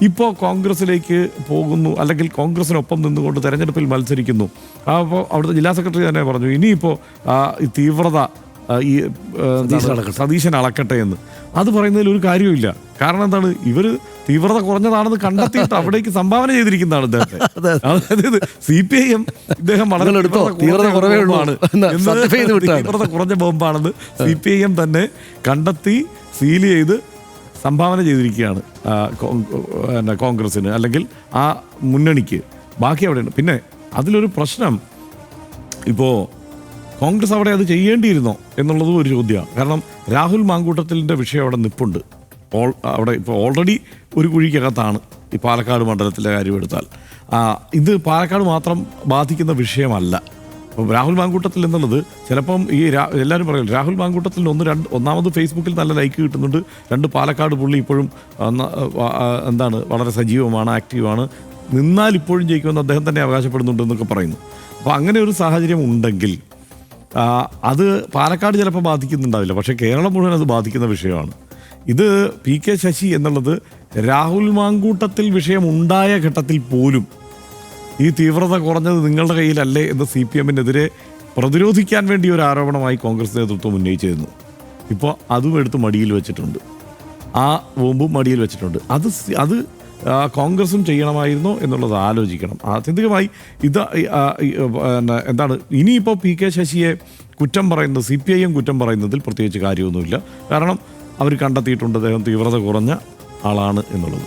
ഇപ്പോൾ കോൺഗ്രസിലേക്ക് പോകുന്നു, അല്ലെങ്കിൽ കോൺഗ്രസിനൊപ്പം നിന്നുകൊണ്ട് തെരഞ്ഞെടുപ്പിൽ മത്സരിക്കുന്നു. അപ്പോൾ അവിടുത്തെ ജില്ലാ സെക്രട്ടറി തന്നെ പറഞ്ഞു ഇനിയിപ്പോൾ ഈ തീവ്രത സതീശൻ അളക്കട്ടെ എന്ന്. അത് പറയുന്നതിൽ ഒരു കാര്യമില്ല. കാരണം എന്താണ്, ഇവർ തീവ്രത കുറഞ്ഞതാണെന്ന് കണ്ടെത്തിയിട്ട് അവിടേക്ക് സംഭാവന ചെയ്തിരിക്കുന്നതാണ് ഇദ്ദേഹത്തെ. അതായത് CPIM ഇദ്ദേഹം തീവ്രത കുറഞ്ഞ ബോംബാണെന്ന് CPIM തന്നെ കണ്ടെത്തി സീൽ ചെയ്ത് സംഭാവന ചെയ്തിരിക്കുകയാണ് കോൺഗ്രസിന്, അല്ലെങ്കിൽ ആ മുന്നണിക്ക്. ബാക്കി അവിടെയാണ്. പിന്നെ അതിലൊരു പ്രശ്നം, ഇപ്പോൾ കോൺഗ്രസ് അവിടെ അത് ചെയ്യേണ്ടിയിരുന്നോ എന്നുള്ളതും ഒരു ചോദ്യമാണ്. കാരണം രാഹുൽ മാങ്കൂട്ടത്തിലിൻ്റെ വിഷയം അവിടെ നിൽപ്പുണ്ട്. അവിടെ ഇപ്പോൾ ഓൾറെഡി ഒരു കുഴിക്കകത്താണ് ഈ പാലക്കാട് മണ്ഡലത്തിലെ കാര്യം എടുത്താൽ. ഇത് പാലക്കാട് മാത്രം ബാധിക്കുന്ന വിഷയമല്ല. അപ്പോൾ രാഹുൽ മാങ്കൂട്ടത്തിൽ എന്നുള്ളത് ചിലപ്പം ഈ എല്ലാവരും പറയും രാഹുൽ മാങ്കൂട്ടത്തിൽ ഒന്നാമത് ഫേസ്ബുക്കിൽ നല്ല ലൈക്ക് കിട്ടുന്നുണ്ട്, 2 പാലക്കാട് പുള്ളി ഇപ്പോഴും എന്താണ് വളരെ സജീവമാണ്, ആക്റ്റീവാണ്, നിന്നാൽ ഇപ്പോഴും ജയിക്കുമെന്ന് അദ്ദേഹം തന്നെ അവകാശപ്പെടുന്നുണ്ട് എന്നൊക്കെ പറയുന്നു. അപ്പോൾ അങ്ങനെ ഒരു സാഹചര്യം ഉണ്ടെങ്കിൽ അത് പാലക്കാട് ചിലപ്പോൾ ബാധിക്കുന്നുണ്ടാവില്ല, പക്ഷേ കേരളം മുഴുവൻ അത് ബാധിക്കുന്ന വിഷയമാണ്. ഇത് PK ശശി എന്നുള്ളത് രാഹുൽ മാങ്കൂട്ടത്തിൽ വിഷയമുണ്ടായ ഘട്ടത്തിൽ പോലും ഈ തീവ്രത കുറഞ്ഞത് നിങ്ങളുടെ കയ്യിലല്ലേ എന്ന് CPM-നെതിരെ പ്രതിരോധിക്കാൻ വേണ്ടി ഒരു ആരോപണമായി കോൺഗ്രസ് നേതൃത്വം ഉന്നയിച്ചിരുന്നു. ഇപ്പോൾ അതും എടുത്ത് മടിയിൽ വെച്ചിട്ടുണ്ട്, ആ ബോംബും മടിയിൽ വെച്ചിട്ടുണ്ട്. അത് കോൺഗ്രസും ചെയ്യണമായിരുന്നോ എന്നുള്ളത് ആലോചിക്കണം. ആത്യന്തികമായി ഇത് എന്താണ് ഇനിയിപ്പോൾ PK ശശിയെ കുറ്റം പറയുന്നത്, CPIM കുറ്റം പറയുന്നതിൽ പ്രത്യേകിച്ച് കാര്യമൊന്നുമില്ല. കാരണം അവർ കണ്ടെത്തിയിട്ടുണ്ട് അദ്ദേഹം തീവ്രത കുറഞ്ഞ ആളാണ് എന്നുള്ളത്.